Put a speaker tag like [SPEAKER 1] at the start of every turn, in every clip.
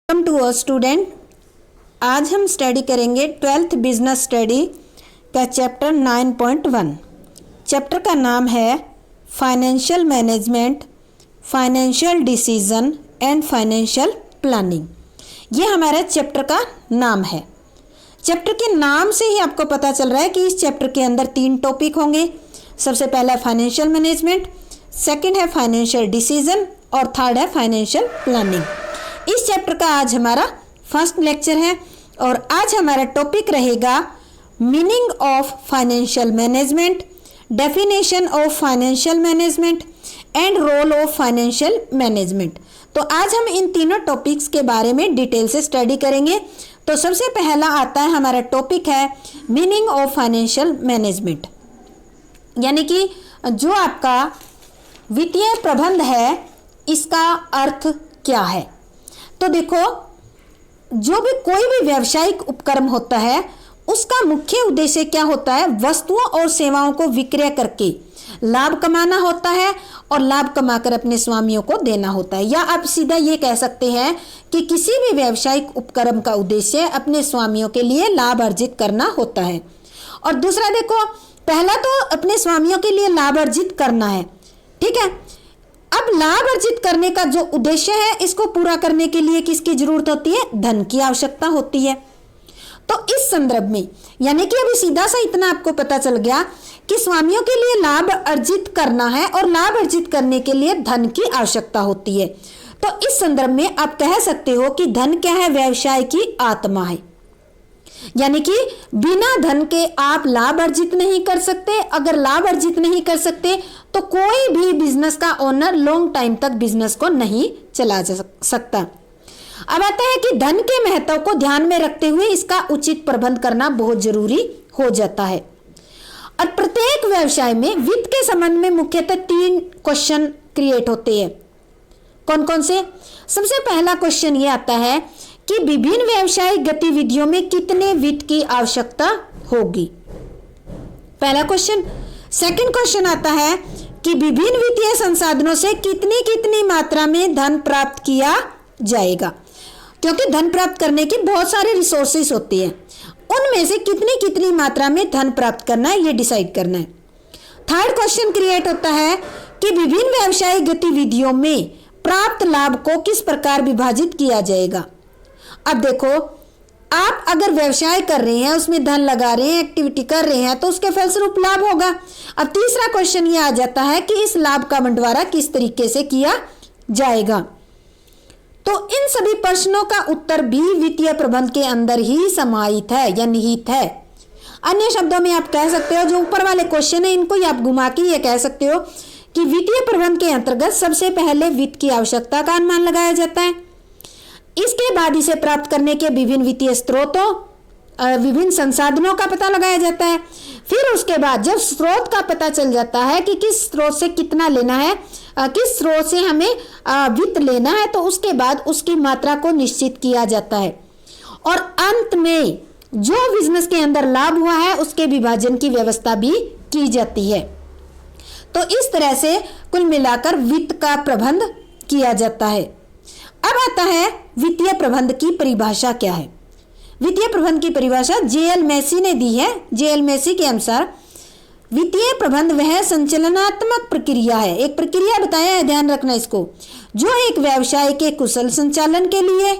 [SPEAKER 1] Welcome to our student. आज हम study करेंगे 12th बिजनेस स्टडी का चैप्टर 9.1। चैप्टर का नाम है financial management, financial decision and financial planning. ये हमारे चैप्टर का नाम है। चैप्टर के नाम से ही आपको पता चल रहा है कि इस चैप्टर के अंदर 3 टॉपिक होंगे। सबसे पहला है फाइनेंशियल मैनेजमेंट, सेकंड है फाइनेंशियल डिसीजन और थर्ड है फाइनेंशियल प्लानिंग। इस चैप्टर का आज हमारा फर्स्ट लेक्चर है और आज हमारा टॉपिक रहेगा meaning of financial management, definition of financial management and role of financial management. तो आज हम इन तीनों टॉपिक्स के बारे में डिटेल से स्टडी करेंगे। तो सबसे पहला आता है हमारा टॉपिक है मीनिंग ऑफ फाइनेंशियल मैनेजमेंट, यानी कि जो आपका वित्तीय प्रबंध है इसका अर्थ क्या है। तो देखो, जो भी कोई भी व्यावसायिक उपक्रम होता है उसका मुख्य उद्देश्य क्या होता है? वस्तुओं और सेवाओं को विक्रय करके लाभ कमाना होता है और लाभ कमाकर अपने स्वामियों को देना होता है। या आप सीधा ये कह सकते हैं कि किसी भी व्यावसायिक उपक्रम का उद्देश्य अपने स्वामियों के लिए लाभ अर्जित करना होता है। और दूसरा देखो, पहला तो अपने स्वामियों के लिए लाभ अर्जित करना है, ठीक है। अब लाभ अर्जित करने का जो उद्देश्य है इसको पूरा करने के लिए किसकी जरूरत होती है? धन की आवश्यकता होती है। तो इस संदर्भ में यानी कि अभी सीधा सा इतना आपको पता चल गया कि स्वामियों के लिए लाभ अर्जित करना है और लाभ अर्जित करने के लिए धन की आवश्यकता होती है। तो इस संदर्भ में आप कह सकते हो कि धन क्या है? व्यवसाय की आत्मा है, यानी कि बिना धन के आप लाभ अर्जित नहीं कर सकते। अगर लाभ अर्जित नहीं कर सकते तो कोई भी बिजनेस का ओनर लॉन्ग टाइम तक बिजनेस को नहीं चला जा सकता। अब आता है कि धन के महत्व को ध्यान में रखते हुए इसका उचित प्रबंध करना बहुत जरूरी हो जाता है। और प्रत्येक व्यवसाय में वित्त के संबंध में मुख्यतः 3 क्वेश्चन क्रिएट होते हैं। कौन कौन से? सबसे पहला क्वेश्चन ये आता है कि विभिन्न व्यावसायिक गतिविधियों में कितने वित्त की आवश्यकता होगी, पहला क्वेश्चन। सेकंड क्वेश्चन आता है कि विभिन्न वित्तीय संसाधनों से कितनी कितनी मात्रा में धन प्राप्त किया जाएगा, क्योंकि धन प्राप्त करने की बहुत सारे रिसोर्सेस होती हैं, उनमें से कितनी कितनी मात्रा में धन प्राप्त करना है ये डिसाइड करना है। थर्ड क्वेश्चन क्रिएट होता है कि विभिन्न व्यावसायिक गतिविधियों में प्राप्त लाभ को किस प्रकार विभाजित किया जाएगा। अब देखो, आप अगर व्यवसाय कर रहे हैं, उसमें धन लगा रहे हैं, एक्टिविटी कर रहे हैं, तो उसके फलस्वरूप लाभ होगा। अब तीसरा क्वेश्चन ये आ जाता है कि इस लाभ का बंटवारा किस तरीके से किया जाएगा। तो इन सभी प्रश्नों का उत्तर भी वित्तीय प्रबंध के अंदर ही समाहित है या निहित है। अन्य शब्दों में आप कह सकते हो, जो ऊपर वाले क्वेश्चन है इनको ही आप घुमा के ये कह सकते हो कि वित्तीय प्रबंध के अंतर्गत सबसे पहले वित्त की आवश्यकता का अनुमान लगाया जाता है। इसके बाद इसे प्राप्त करने के विभिन्न वित्तीय स्रोतों, विभिन्न संसाधनों का पता लगाया जाता है। फिर उसके बाद जब स्रोत का पता चल जाता है कि किस स्रोत से कितना लेना है, किस स्रोत से हमें वित्त लेना है, तो उसके बाद उसकी मात्रा को निश्चित किया जाता है और अंत में जो बिजनेस के अंदर लाभ हुआ है उसके विभाजन की व्यवस्था भी की जाती है। तो इस तरह से कुल मिलाकर वित्त का प्रबंध किया जाता है। अब आता है वित्तीय प्रबंध की परिभाषा क्या है। वित्तीय प्रबंध की परिभाषा जेएल मेसी ने दी है। जेएल मेसी के अनुसार वित्तीय प्रबंध वह संचालनात्मक प्रक्रिया है, एक प्रक्रिया बताया है, ध्यान रखना इसको, जो एक व्यवसाय के कुशल संचालन के लिए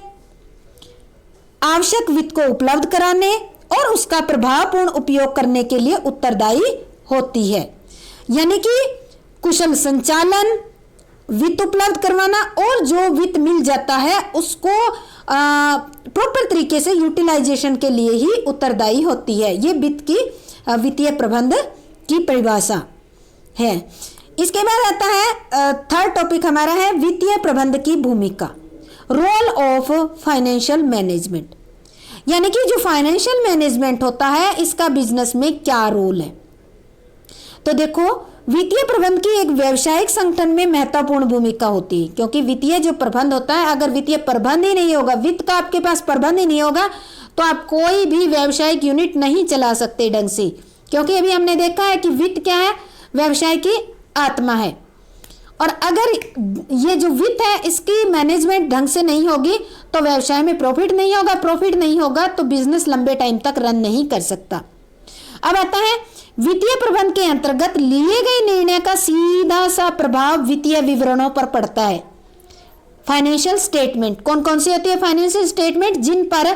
[SPEAKER 1] आवश्यक वित्त को उपलब्ध कराने और उसका प्रभावपूर्ण उपयोग करने के लिए उत्तरदायी होती है। यानी कि कुशल संचालन, वित्त उपलब्ध करवाना और जो वित्त मिल जाता है उसको प्रॉपर तरीके से यूटिलाइजेशन के लिए ही उत्तरदायी होती है। ये वित्त की वित्तीय प्रबंध की परिभाषा है। इसके बाद आता है थर्ड टॉपिक हमारा है वित्तीय प्रबंध की भूमिका, रोल ऑफ फाइनेंशियल मैनेजमेंट, यानी कि जो फाइनेंशियल मैनेजमेंट होता है इसका बिजनेस में क्या रोल है। तो देखो, वित्तीय प्रबंध की एक व्यावसायिक संगठन में महत्वपूर्ण भूमिका होती है, क्योंकि वित्तीय जो प्रबंध होता है, अगर वित्तीय प्रबंध ही नहीं होगा, वित्त का आपके पास प्रबंध ही नहीं होगा, तो आप कोई भी व्यावसायिक यूनिट नहीं चला सकते ढंग से, क्योंकि अभी हमने देखा है कि वित्त क्या है? व्यवसाय की आत्मा है। और अगर ये जो वित्त है इसकी मैनेजमेंट ढंग से नहीं होगी तो व्यवसाय में प्रॉफिट नहीं होगा, प्रॉफिट नहीं होगा तो बिजनेस लंबे टाइम तक रन नहीं कर सकता। अब आता है वित्तीय प्रबंधन के अंतर्गत लिए गए निर्णय का सीधा सा प्रभाव वित्तीय विवरणों पर पड़ता है। फाइनेंशियल स्टेटमेंट कौन कौन सी होती है? फाइनेंशियल स्टेटमेंट जिन पर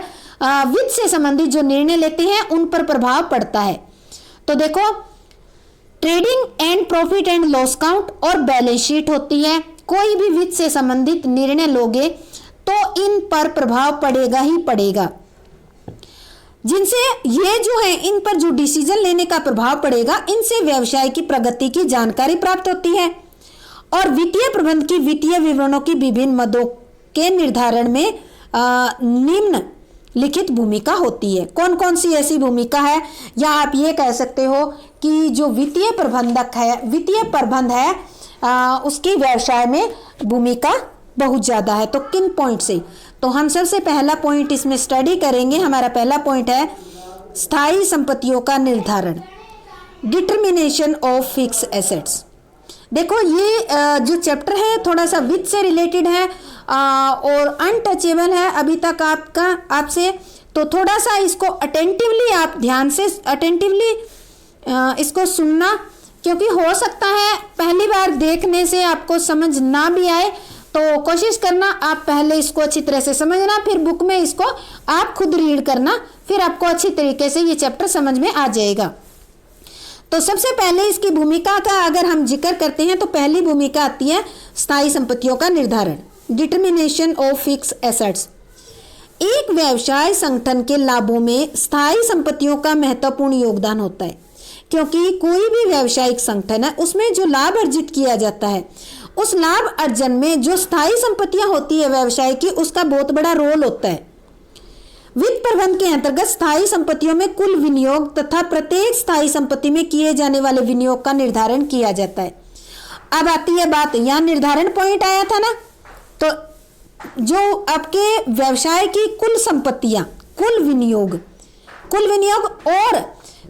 [SPEAKER 1] वित्त से संबंधित जो निर्णय लेते हैं उन पर प्रभाव पड़ता है। तो देखो, trading and profit and loss count और बैलेंस शीट होती है। कोई भी वित्त से संबंधित निर्णय लोगे तो इन पर प्रभाव पड़ेगा ही पड़ेगा, जिनसे ये जो है इन पर जो डिसीजन लेने का प्रभाव पड़ेगा, इनसे व्यवसाय की प्रगति की जानकारी प्राप्त होती है। और वित्तीय प्रबंधन की वित्तीय विवरणों की विभिन्न मदों के निर्धारण में निम्न लिखित भूमिका होती है। कौन कौन सी ऐसी भूमिका है, या आप ये कह सकते हो कि जो वित्तीय प्रबंधक है, वित्तीय प्रबंध है, उसकी व्यवसाय में भूमिका बहुत ज़्यादा है। तो किन पॉइंट से? तो हम सबसे पहला पॉइंट इसमें स्टडी करेंगे। हमारा पहला पॉइंट है स्थायी संपत्तियों का निर्धारण, डिटर्मिनेशन ऑफ फिक्स एसेट्स। देखो, ये जो चैप्टर है थोड़ा सा वित्त से रिलेटेड है और अनटचेबल है अभी तक आपसे, तो थोड़ा सा इसको अटेंटिवली, आप ध्यान से अटेंटिवली इसको सुनना, क्योंकि हो सकता है पहली बार देखने से आपको समझ ना भी आए, तो कोशिश करना आप पहले इसको अच्छी तरह से समझना, फिर बुक में इसको आप खुद रीड करना, फिर आपको अच्छी तरीके से ये चैप्टर समझ में आ जाएगा। तो सबसे पहले इसकी भूमिका का अगर हम जिक्र करते हैं तो पहली भूमिका आती है स्थायी संपत्तियों का निर्धारण, डिटर्मिनेशन ऑफ फिक्स एसेट्स। एक व्यवसाय संगठन के लाभों में स्थायी संपत्तियों का महत्वपूर्ण योगदान होता है, क्योंकि कोई भी व्यावसायिक संगठन है उसमें जो लाभ अर्जित किया जाता है, उस लाभ अर्जन में जो स्थायी संपत्तियां होती है व्यवसाय की, उसका बहुत बड़ा रोल होता है। वित्त प्रबंधन के अंतर्गत स्थायी संपत्तियों में कुल विनियोग तथा प्रत्येक स्थायी संपत्ति में किए जाने वाले विनियोग का निर्धारण किया जाता है। अब आती है बात, यहाँ निर्धारण पॉइंट आया था ना, तो जो आपके व्यवसाय की कुल संपत्तियां, कुल विनियोग और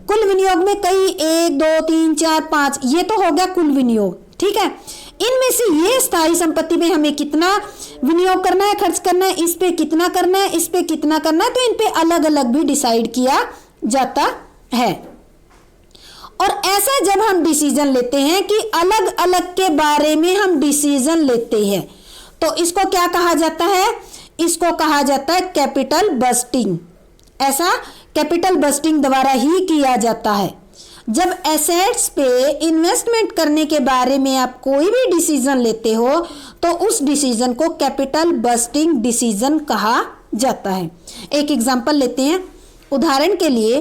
[SPEAKER 1] कुल विनियोग में कई 1 2 3 4 5, ये तो हो गया कुल विनियोग, ठीक है। इनमें से ये स्थायी संपत्ति में हमें कितना विनियोग करना है, खर्च करना है, इस पे कितना करना है, इस पे कितना करना है, तो इन पे अलग अलग भी डिसाइड किया जाता है। और ऐसा जब हम डिसीजन लेते हैं कि अलग अलग के बारे में हम डिसीजन लेते हैं, तो इसको क्या कहा जाता है? इसको कहा जाता है कैपिटल बस्टिंग। ऐसा कैपिटल बस्टिंग द्वारा ही किया जाता है। जब एसेट्स पे इन्वेस्टमेंट करने के बारे में आप कोई भी डिसीजन लेते हो तो उस डिसीजन को कैपिटल बस्टिंग डिसीजन कहा जाता है। एक एग्जांपल लेते हैं। उदाहरण के लिए,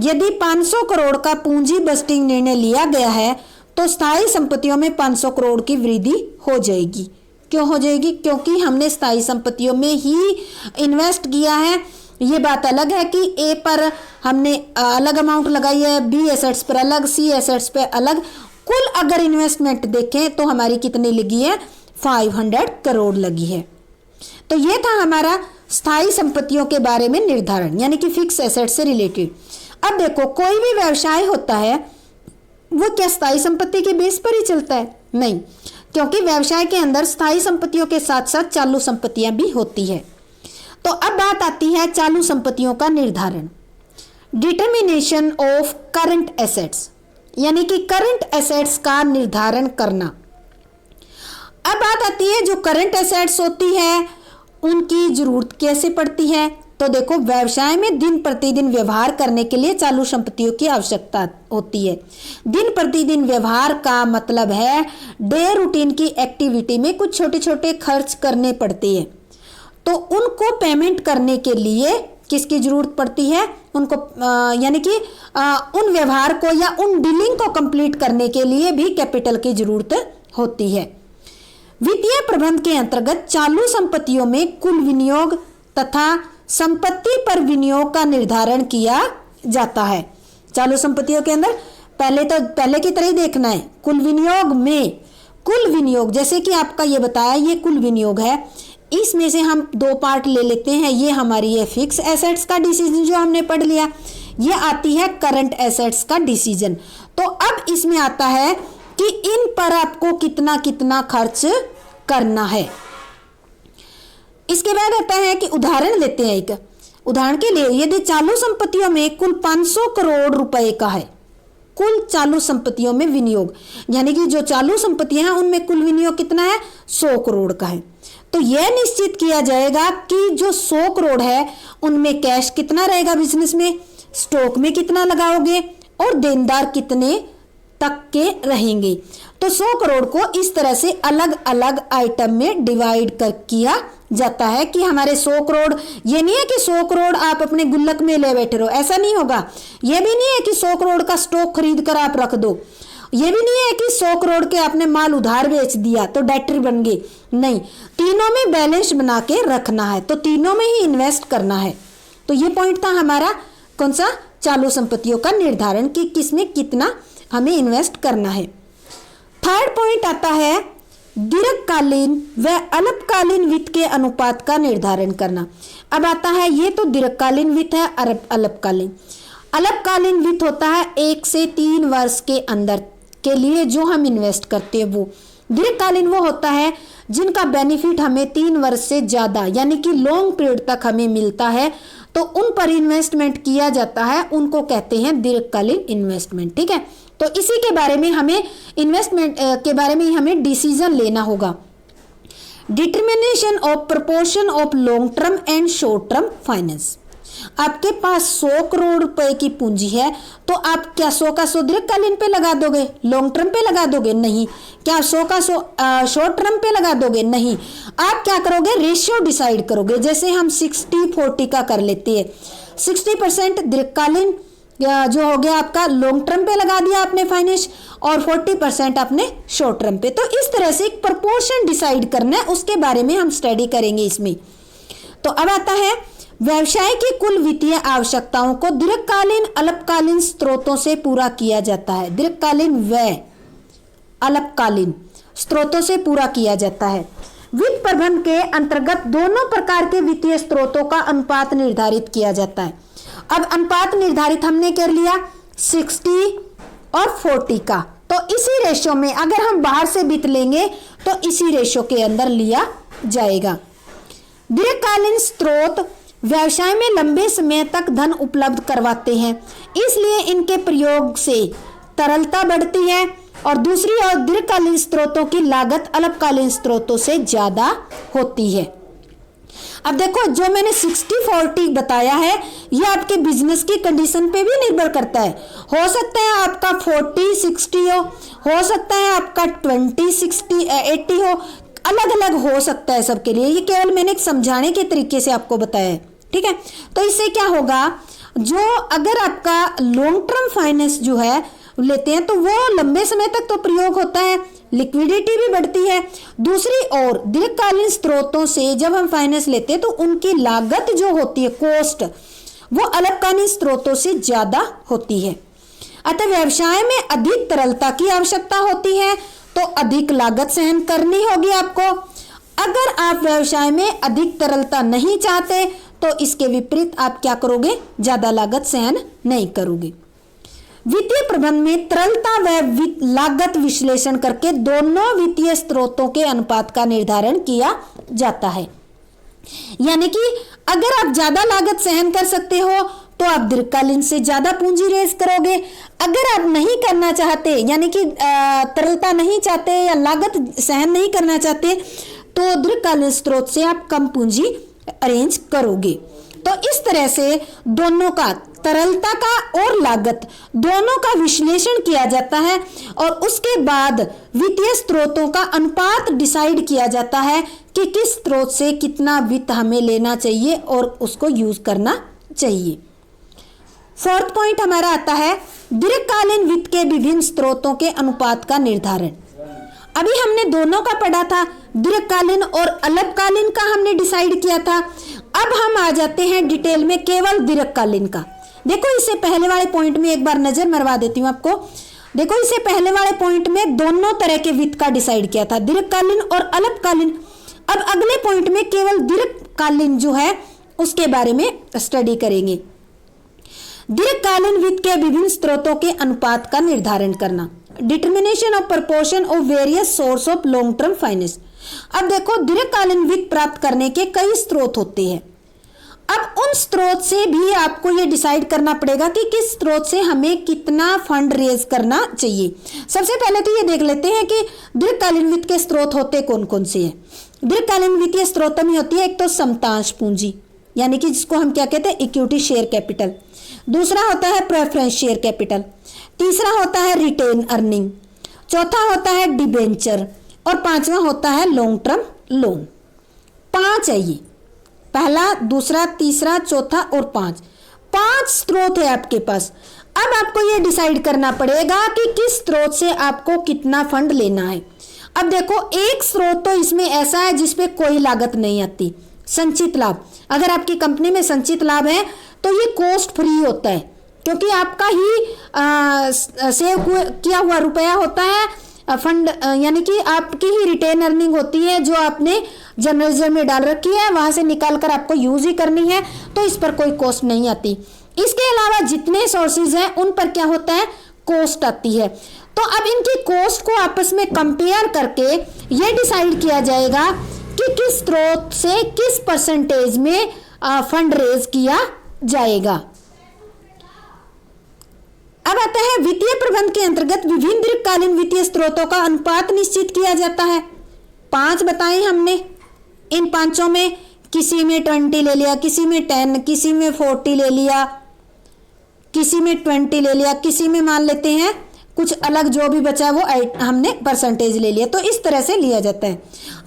[SPEAKER 1] यदि 500 करोड़ का पूंजी बस्टिंग निर्णय लिया गया है तो स्थायी संपत्तियों में 500 करोड़ की वृद्धि हो जाएगी। क्यों हो जाएगी? क्योंकि हमने स्थायी संपत्तियों में ही इन्वेस्ट किया है। ये बात अलग है कि ए पर हमने अलग अमाउंट लगाई है, बी एसेट्स पर अलग, सी एसेट्स पर अलग। कुल अगर इन्वेस्टमेंट देखें तो हमारी कितनी लगी है? 500 करोड़ लगी है। तो ये था हमारा स्थायी संपत्तियों के बारे में निर्धारण, यानी कि फिक्स एसेट से रिलेटेड। अब देखो, कोई भी व्यवसाय होता है वो क्या स्थायी संपत्ति के बेस पर ही चलता है? नहीं, क्योंकि व्यवसाय के अंदर स्थायी संपत्तियों के साथ साथ चालू संपत्तियां भी होती है। तो अब बात आती है चालू संपत्तियों का निर्धारण, डिटर्मिनेशन ऑफ करंट एसेट्स, यानी कि करंट एसेट्स का निर्धारण करना। अब बात आती है जो करंट एसेट्स होती है उनकी जरूरत कैसे पड़ती है। तो देखो, व्यवसाय में दिन प्रतिदिन व्यवहार करने के लिए चालू संपत्तियों की आवश्यकता होती है। दिन प्रतिदिन व्यवहार का मतलब है डे रूटीन की एक्टिविटी में कुछ छोटे छोटे खर्च करने पड़ते हैं, तो उनको पेमेंट करने के लिए किसकी जरूरत पड़ती है? उनको यानी कि उन व्यवहार को या उन डीलिंग को कंप्लीट करने के लिए भी कैपिटल की जरूरत होती है। वित्तीय प्रबंधन के अंतर्गत चालू संपत्तियों में कुल विनियोग तथा संपत्ति पर विनियोग का निर्धारण किया जाता है। चालू संपत्तियों के अंदर पहले की तरह ही देखना है। कुल विनियोग जैसे कि आपका ये बताया, ये कुल विनियोग है, इसमें से हम 2 पार्ट ले लेते हैं। ये हमारी है फिक्स एसेट्स का डिसीजन जो हमने पढ़ लिया, ये आती है करंट एसेट्स का डिसीजन। तो अब इसमें आता है कि इन पर आपको कितना कितना खर्च करना है। इसके बाद आता है कि उदाहरण लेते हैं एक। उदाहरण के लिए यदि चालू संपत्तियों में कुल 500 करोड़ रुपए का है, कुल चालू संपत्तियों में विनियोग, यानी कि जो चालू संपत्तियां हैं उनमें कुल विनियोग कितना है, 100 करोड़ का है, तो यह निश्चित किया जाएगा कि जो 100 करोड़ है उनमें कैश कितना रहेगा बिजनेस में, स्टॉक में कितना लगाओगे और देनदार कितने तक के रहेंगे। तो 100 करोड़ को इस तरह से अलग अलग आइटम में डिवाइड कर किया जाता है कि हमारे 100 करोड़, ये नहीं है कि 100 करोड़ आप अपने गुल्लक में ले बैठे रहो, ऐसा नहीं होगा। ये भी नहीं है कि 100 करोड़ का स्टॉक खरीद कर आप रख दो, ये भी नहीं है कि 100 करोड़ के आपने माल उधार बेच दिया तो डेटर बन गए, नहीं, तीनों में बैलेंस बना के रखना है, तो तीनों में ही इन्वेस्ट करना है। तो ये पॉइंट था हमारा कौन सा, चालू संपत्तियों का निर्धारण कि किसमें कितना हमें इन्वेस्ट करना है। थर्ड पॉइंट आता है दीर्घकालीन व अल्पकालीन वित्त के अनुपात का निर्धारण करना। अब आता है, ये तो दीर्घकालीन वित्त है, अल्पकालीन। अल्पकालीन वित्त होता है 1 से 3 वर्ष के अंदर के लिए जो हम इन्वेस्ट करते हैं वो। दीर्घकालीन वो होता है जिनका बेनिफिट हमें 3 वर्ष से ज़्यादा यानी कि लॉन्ग पीरियड तक हमें मिलता है, तो उन पर इन्वेस्टमेंट किया जाता है, उनको कहते हैं दीर्घकालीन इन्वेस्टमेंट। ठीक है, तो इसी के बारे में हमें इन्वेस्टमेंट के बारे में हमें डिसीजन लेना होगा। Determination of proportion of long term and short term finance. आपके पास 100 करोड़ रुपए की पूंजी है, तो आप क्या 100 का 100 दीर्घकालीन पे लगा दोगे, लॉन्ग टर्म पे लगा दोगे, नहीं। क्या 100 का 100 शॉर्ट टर्म पे लगा दोगे, नहीं। आप क्या करोगे, रेशियो डिसाइड करोगे, जैसे हम 60-40 का कर लेते हैं। 60% दीर्घकालीन जो हो गया आपका लॉन्ग टर्म पे लगा दिया आपने फाइनेंस, और 40% आपने शॉर्ट टर्म पे। तो इस तरह से एक प्रोपोर्शन डिसाइड करना है, उसके बारे में हम स्टडी करेंगे इसमें। तो अब आता है व्यवसाय की कुल वित्तीय आवश्यकताओं को दीर्घकालीन अल्पकालीन स्रोतों से पूरा किया जाता है। दीर्घकालीन व अल्पकालीन स्रोतों से पूरा किया जाता है। वित्त प्रबंधन के अंतर्गत दोनों प्रकार के वित्तीय स्रोतों का अनुपात निर्धारित किया जाता है। अब अनुपात निर्धारित हमने कर लिया 60 और 40 का, तो इसी रेशो में अगर हम बाहर से वित्त लेंगे तो इसी रेशो के अंदर लिया जाएगा। दीर्घकालीन स्रोत व्यवसाय में लंबे समय तक धन उपलब्ध करवाते हैं, इसलिए इनके प्रयोग से तरलता बढ़ती है, और दूसरी ओर दीर्घकालीन स्रोतों की लागत अल्पकालीन स्रोतों से ज्यादा होती है। अब देखो, जो मैंने 60-40 बताया है ये आपके बिजनेस की कंडीशन पे भी निर्भर करता है। हो सकता है आपका 40-60 हो सकता है आपका 20-60-80 हो, अलग अलग हो सकता है सबके लिए। ये केवल मैंने एक समझाने के तरीके से आपको बताया है, ठीक है। तो इससे क्या होगा, जो अगर आपका लॉन्ग टर्म फाइनेंस जो है लेते हैं तो वो लंबे समय तक तो प्रयोग होता है, लिक्विडिटी भी बढ़ती है। दूसरी ओर दीर्घकालीन स्रोतों से जब हम फाइनेंस लेते हैं तो उनकी लागत जो होती है, कॉस्ट, वो अल्पकालीन स्रोतों से ज्यादा होती है। अतः व्यवसाय में अधिक तरलता की आवश्यकता होती है, तो अधिक लागत सहन करनी होगी आपको। अगर आप व्यवसाय में अधिक तरलता नहीं चाहते तो इसके विपरीत आप क्या करोगे, ज्यादा लागत सहन नहीं करोगे। वित्तीय प्रबंधन में तरलता व लागत विश्लेषण करके दोनों वित्तीय स्रोतों के अनुपात का निर्धारण किया जाता है। यानी कि अगर आप ज्यादा लागत सहन कर सकते हो तो आप दीर्घकालीन से ज्यादा पूंजी रेज करोगे। अगर आप नहीं करना चाहते, यानी कि तरलता नहीं चाहते या लागत सहन नहीं करना चाहते, तो दीर्घकालीन स्रोत से आप कम पूंजी अरेंज करोगे। तो इस तरह से दोनों का, तरलता का और लागत दोनों का विश्लेषण किया जाता है, और उसके बाद वित्तीय स्रोतों का अनुपात डिसाइड किया जाता है कि किस स्रोत से कितना वित्त हमें लेना चाहिए और उसको यूज करना चाहिए। फोर्थ पॉइंट हमारा आता है दीर्घकालीन वित्त के विभिन्न स्रोतों के अनुपात का निर्धारण। अभी हमने दोनों का पढ़ा था, दीर्घकालीन और अल्पकालीन का हमने डिसाइड किया था। अब हम आ जाते हैं डिटेल में केवल दीर्घकालीन का। देखो, इससे पहले वाले पॉइंट में एक बार नजर मरवा देती हूँ आपको। देखो, इससे पहले वाले पॉइंट में दोनों तरह के वित्त का डिसाइड किया था, दीर्घकालीन और अल्पकालीन। अब अगले पॉइंट में केवल दीर्घकालीन जो है उसके बारे में स्टडी करेंगे। दीर्घकालीन वित्त के विभिन्न स्रोतों के अनुपात का निर्धारण करना। Determination of proportion of various source of long term finance. अब देखो, दीर्घकालीन वित्त प्राप्त करने के कई स्रोत होते हैं। अब उन स्रोत से भी आपको ये डिसाइड करना पड़ेगा कि किस स्रोत से हमें कितना फंड रेज करना चाहिए। सबसे पहले तो ये देख लेते हैं कि दीर्घकालीन वित्त के स्रोत होते कौन कौन से हैं। दीर्घकालीन वित्तीय स्रोतों में होती है एक तो समतांश पूंजी, यानी कि जिसको हम क्या कहते हैं, इक्विटी शेयर कैपिटल। दूसरा होता है प्रेफरेंस शेयर कैपिटल। तीसरा होता है रिटेन अर्निंग। चौथा होता है डिबेंचर और पांचवा होता है लॉन्ग टर्म लोन। 5 है ये, पहला, दूसरा, तीसरा, चौथा और 5 स्रोत है आपके पास। अब आपको ये डिसाइड करना पड़ेगा कि किस स्रोत से आपको कितना फंड लेना है। अब देखो, एक स्रोत तो इसमें ऐसा है जिसपे कोई लागत नहीं आती, संचित लाभ। अगर आपकी कंपनी में संचित लाभ है तो ये कॉस्ट फ्री होता है, क्योंकि आपका ही सेव किया हुआ रुपया होता है फंड, यानी कि आपकी ही रिटेन अर्निंग होती है जो आपने जर्नलिज्म में डाल रखी है, वहां से निकाल कर आपको यूज ही करनी है, तो इस पर कोई कॉस्ट नहीं आती। इसके अलावा जितने सोर्सेज हैं उन पर क्या होता है, कॉस्ट आती है। तो अब इनकी कॉस्ट को आपस में कंपेयर करके ये डिसाइड किया जाएगा कि किस स्रोत से किस परसेंटेज में फंड रेज किया जाएगा। अब आता है वित्तीय प्रबंध के अंतर्गत विभिन्न दीर्घकालीन वित्तीय स्रोतों का अनुपात निश्चित किया जाता है। 5 बताए हमने, इन 5 में किसी में 20 ले लिया, किसी में 10, किसी में 40 ले लिया, किसी में 20 ले लिया, किसी में मान लेते हैं कुछ अलग जो भी बचा है वो हमने परसेंटेज ले लिया। तो इस तरह से लिया जाता है।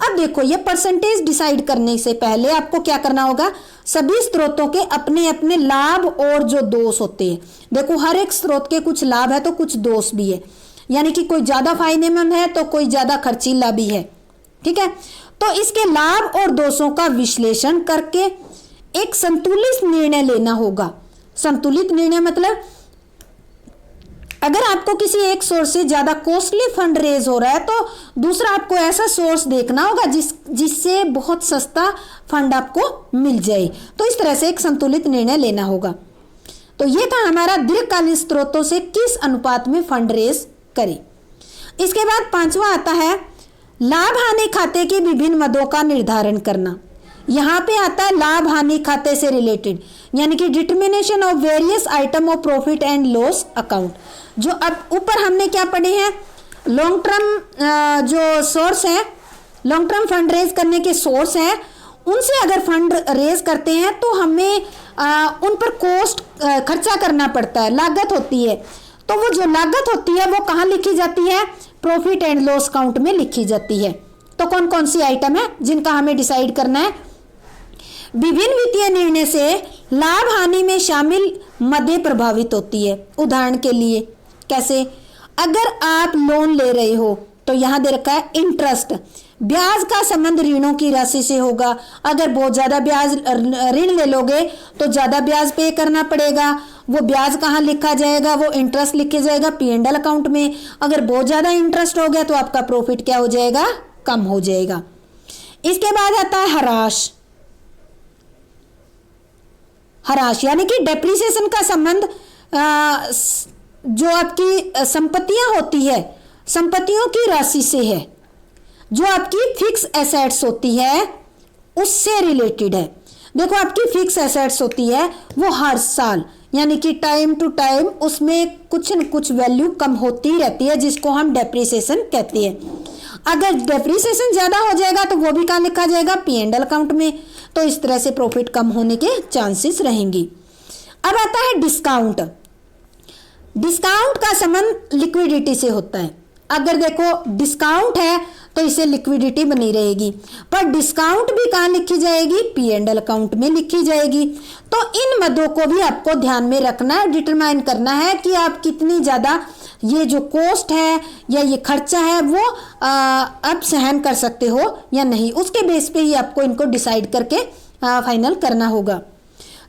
[SPEAKER 1] अब देखो, ये परसेंटेज डिसाइड करने से पहले आपको क्या करना होगा, सभी स्रोतों के अपने अपने लाभ और जो दोष होते हैं। देखो, हर एक स्रोत के कुछ लाभ है तो कुछ दोष भी है, यानी कि कोई ज्यादा फायदेमंद है तो कोई ज्यादा खर्चीला भी है। ठीक है, तो इसके लाभ और दोषों का विश्लेषण करके एक संतुलित निर्णय लेना होगा। संतुलित निर्णय मतलब अगर आपको किसी एक सोर्स से ज्यादा कॉस्टली फंड रेज हो रहा है तो दूसरा आपको ऐसा सोर्स देखना होगा जिससे बहुत सस्ता फंड आपको मिल जाए। तो इस तरह से एक संतुलित निर्णय लेना होगा। तो ये था हमारा दीर्घकालीन स्रोतों से किस अनुपात में फंड रेज करें। इसके बाद 5वां आता है लाभ हानि खाते के विभिन्न मदों का निर्धारण करना। यहाँ पे आता है लाभ हानि खाते से रिलेटेड, यानी कि determination of various item of profit and loss account. जो अब ऊपर हमने क्या पढ़े हैं, लॉन्ग टर्म जो सोर्स है, लॉन्ग टर्म फंड रेज करने के सोर्स है, उनसे अगर फंड रेज करते हैं तो हमें उन पर कॉस्ट खर्चा करना पड़ता है, लागत होती है। तो वो जो लागत होती है वो कहाँ लिखी जाती है, प्रॉफिट एंड लॉस अकाउंट में लिखी जाती है। तो कौन कौन सी आइटम है जिनका हमें डिसाइड करना है। विभिन्न वित्तीय निर्णय से लाभ हानि में शामिल मदें प्रभावित होती है। उदाहरण के लिए कैसे, अगर आप लोन ले रहे हो तो यहाँ दे रखा है इंटरेस्ट, ब्याज का संबंध ऋणों की राशि से होगा। अगर बहुत ज्यादा ब्याज ऋण ले लोगे तो ज्यादा ब्याज पे करना पड़ेगा। वो ब्याज कहाँ लिखा जाएगा, वो इंटरेस्ट लिखा जाएगा P&L अकाउंट में। अगर बहुत ज्यादा इंटरेस्ट हो गया तो आपका प्रॉफिट क्या हो जाएगा, कम हो जाएगा। इसके बाद आता है हराश। हराश यानी कि डेप्रिसिएशन का संबंध जो आपकी संपत्तियां होती है, संपत्तियों की राशि से है। जो आपकी फिक्स एसेट्स होती है उससे रिलेटेड है। देखो, आपकी फिक्स एसेट्स होती है वो हर साल यानी कि टाइम टू टाइम उसमें कुछ न कुछ वैल्यू कम होती रहती है, जिसको हम डेप्रिसिएशन कहते हैं। अगर डेप्रिसिएशन ज्यादा हो जाएगा तो वो भी कहाँ लिखा जाएगा, P&L अकाउंट में। तो इस तरह से प्रॉफिट कम होने के चांसेस रहेंगे। अब आता है डिस्काउंट। डिस्काउंट का संबंध लिक्विडिटी से होता है। अगर देखो डिस्काउंट है तो इसे लिक्विडिटी बनी रहेगी, पर डिस्काउंट भी कहाँ लिखी जाएगी, P&L अकाउंट में लिखी जाएगी। तो इन मदों को भी आपको ध्यान में रखना है, डिटरमाइन करना है कि आप कितनी ज्यादा ये जो कॉस्ट है या ये खर्चा है वो आप सहन कर सकते हो या नहीं। उसके बेस पे ही आपको इनको डिसाइड करके फाइनल करना होगा।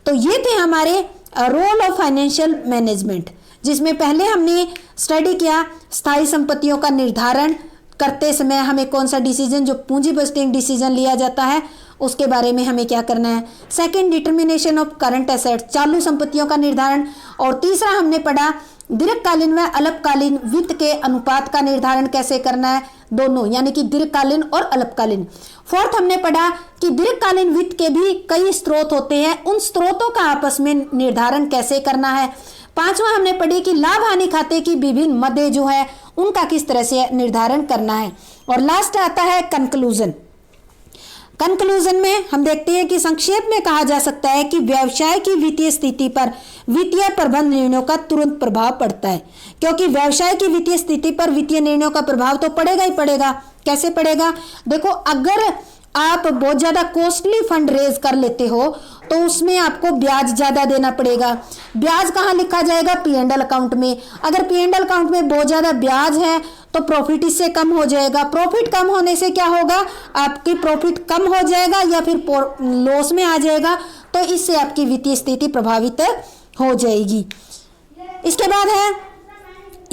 [SPEAKER 1] तो ये थे हमारे रोल ऑफ फाइनेंशियल मैनेजमेंट, जिसमें पहले हमने स्टडी किया स्थायी संपत्तियों का निर्धारण करते समय हमें कौन सा डिसीजन, जो पूंजी बजटिंग डिसीजन लिया जाता है उसके बारे में हमें क्या करना है। Second, determination of current assets, चालू संपत्तियों का निर्धारण। और तीसरा हमने पढ़ा दीर्घकालीन व अल्पकालीन वित्त के अनुपात का निर्धारण कैसे करना है, दोनों, यानी कि दीर्घकालीन और अल्पकालीन। फोर्थ हमने पढ़ा कि दीर्घकालीन वित्त के भी कई स्रोत होते हैं, उन स्रोतों का आपस में निर्धारण कैसे करना है। पांचवा हमने पढ़ी कि लाभ हानि खाते की विभिन्न मदें जो है उनका किस तरह से निर्धारण करना है। और लास्ट आता है कंक्लूजन। कंक्लूजन में हम देखते हैं कि संक्षेप में कहा जा सकता है कि व्यवसाय की वित्तीय स्थिति पर वित्तीय प्रबंध निर्णयों का तुरंत प्रभाव पड़ता है, क्योंकि व्यवसाय की वित्तीय स्थिति पर वित्तीय निर्णयों का प्रभाव तो पड़ेगा ही पड़ेगा। कैसे पड़ेगा, देखो, अगर आप बहुत ज्यादा कॉस्टली फंड रेज कर लेते हो तो उसमें आपको ब्याज ज्यादा देना पड़ेगा। ब्याज कहाँ लिखा जाएगा, P&L अकाउंट में। अगर P&L अकाउंट में बहुत ज्यादा ब्याज है तो प्रॉफिट इससे कम हो जाएगा। प्रॉफिट कम होने से क्या होगा, आपकी प्रॉफिट कम हो जाएगा या फिर लॉस में आ जाएगा, तो इससे आपकी वित्तीय स्थिति प्रभावित हो जाएगी। इसके बाद है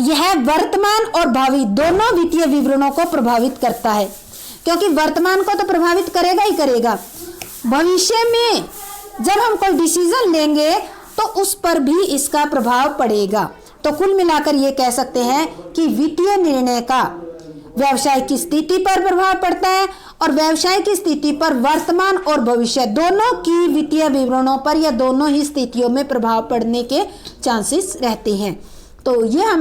[SPEAKER 1] यह वर्तमान और भावी दोनों वित्तीय विवरणों को प्रभावित करता है, क्योंकि वर्तमान को तो प्रभावित करेगा ही करेगा, भविष्य में जब हम कोई डिसीजन लेंगे तो उस पर भी इसका प्रभाव पड़ेगा। तो कुल मिलाकर ये कह सकते हैं कि वित्तीय निर्णय का व्यवसाय की स्थिति पर प्रभाव पड़ता है और व्यवसाय की स्थिति पर वर्तमान और भविष्य दोनों की वित्तीय विवरणों पर या दोनों ही स्थितियों में प्रभाव पड़ने के चांसेस रहते हैं। तो ये हम